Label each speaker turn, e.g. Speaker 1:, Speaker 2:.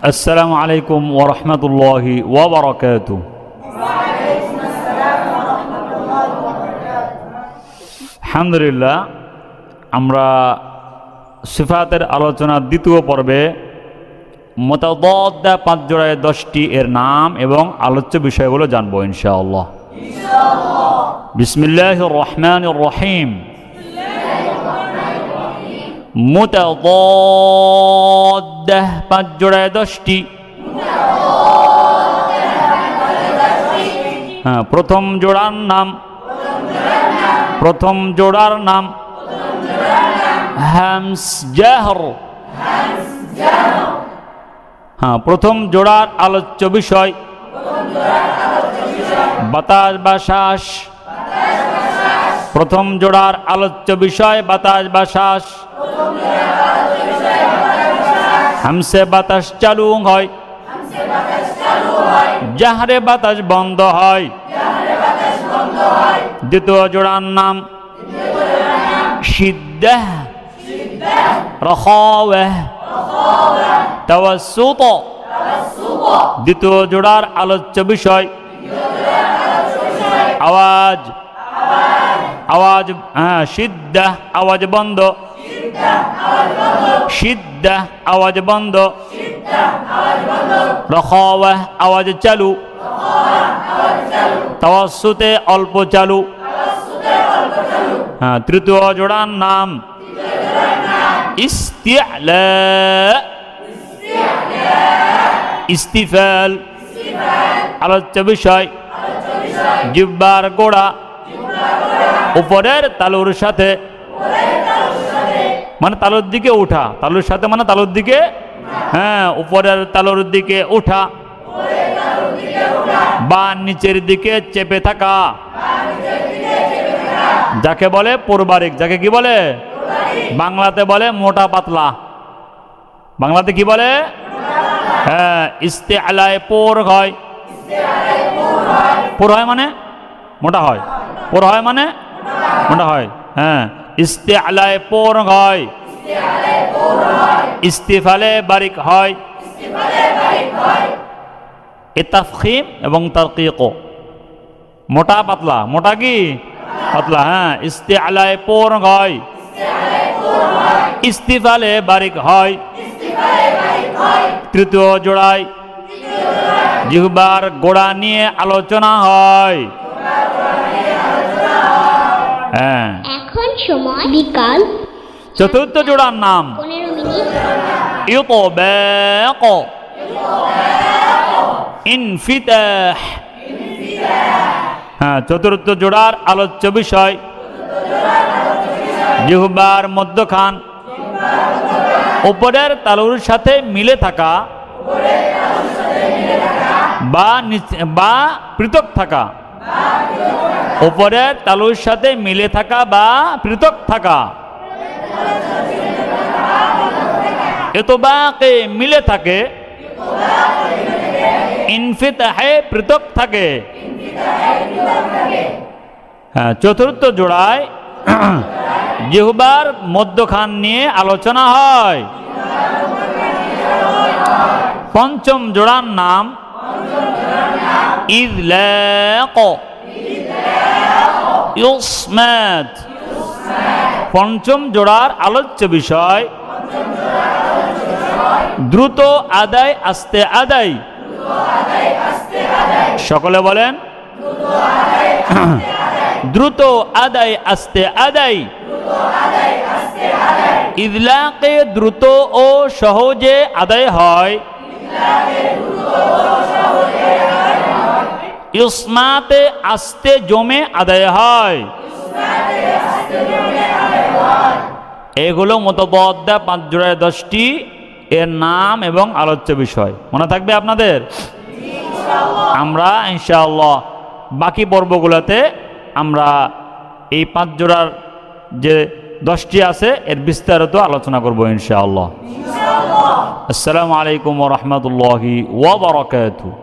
Speaker 1: আসসালামু আলাইকুম ওয়া রাহমাতুল্লাহি ওয়া বারাকাতুহু। আলহামদুলিল্লাহ, আমরা সিফাতের আলোচনার দ্বিতীয় পর্বে মুতাদাদ্দা ৫ জোড়ায় ১০টি এর নাম এবং আলোচ্য বিষয়গুলো জানবো ইনশাআল্লাহ। বিসমিল্লাহির রহমানির রহিম। মুতাদাদ্দা ৫ জোড়ায় ১০টি। হ্যাঁ, প্রথম জোড়ার নাম হামস জাহর। হ্যাঁ, প্রথম জোড়ার আলোচ্য বিষয় বাতাস বা শ্বাস। প্রথম জোড়ার আলোচ্য বিষয় বাতাস বা শ্বাস। হামসে বাতাস চালু হয়, জাহরে বাতাস বন্ধ হয়। দ্বিতীয় জোড়ার নাম শিদ্দাহ, রখাওয়াহ, তাওয়াসসুত। দ্বিতীয় জোড়ার আলোচ্য বিষয় আওয়াজ। হ্যাঁ, শিদ্দাহ আওয়াজ বন্ধ, শিদ্দাহ আওয়াজ বন্ধ। রখাওয়াহ আওয়াজ চালু, তাওয়াসসুতে অল্প চালু। হ্যাঁ, তৃতীয় জোড়ার নাম ইস্তিআলা, ইস্তিফাল। আলোচ্য বিষয় জিহ্বার গোড়া উপরের তালুর সাথে, মানে তালুর দিকে উঠা। তালুর সাথে মানে তালুর দিকে, হ্যাঁ, উপরের তালুর দিকে উঠা বা নিচের দিকে চেপে থাকা, যাকে বলে পূর্বারিক। যাকে কি বলে? বাংলাতে বলে মোটা পাতলা। বাংলাতে কি বলে? হ্যাঁ, ইস্তিআলায় পোর হয়। পোর হয় মানে মোটা হয়, পোর হয় মানে মোটা হয়। হ্যাঁ, ইস্তিআলায় পোর হয়, ইস্তিফালে বারিক হয়। এ তাফখীম এবং তারকীক। মোটা পাতলা, মোটা কি পাতলা। হ্যাঁ, ইস্তিআলায় পোর হয়, ইস্তিফালে বারিক হয়। তৃতীয় জোড়ায় জিহ্বার গোড়া নিয়ে আলোচনা হয়। হ্যাঁ,
Speaker 2: এখন সময় বিকাল।
Speaker 1: চতুর্থ জোড়ার নাম
Speaker 2: 15 মিনিট।
Speaker 1: ইতবাক, ইনফিতাহ। হ্যাঁ, চতুর্থ জোড়ার আলোচ্য বিষয় জিহ্বার মধ্যখান উপরের তালুর সাথে মিলে থাকা বা পৃথক থাকা। উপরের তালুর সাথে মিলে থাকা বা পৃথক থাকা। ইতবাকে মিলে থাকে, ইনফিতাহে পৃথক থাকে। হ্যাঁ, চতুর্থ জোড়ায় জিহ্বার মধ্যখান নিয়ে আলোচনা হয়। পঞ্চম জোড়ার নাম ইযলাক, ইসমাত। পঞ্চম জোড়ার আলোচ্য বিষয় দ্রুত আদায়, আস্তে আদায়। সকলে বলেন দ্রুত আদায়, আস্তে আদায়। ইযলাকে দ্রুত ও সহজে আদায় হয়, ইসমাতে আস্তে জমে আদায় হয়। এগুলো মুতাদাদ্দা ৫ জোড়ায় ১০টি এর নাম এবং আলোচ্য বিষয়। মনে থাকবে আপনাদের? আমরা ইনশাআল্লাহ বাকি পর্বগুলোতে আমরা এই ৫ জোড়ার যে 10টি আছে এর বিস্তারিত আলোচনা করব ইনশাআল্লাহ। আসসালামু আলাইকুম ওয়া রাহমাতুল্লাহি ওয়া বারাকাতুহু।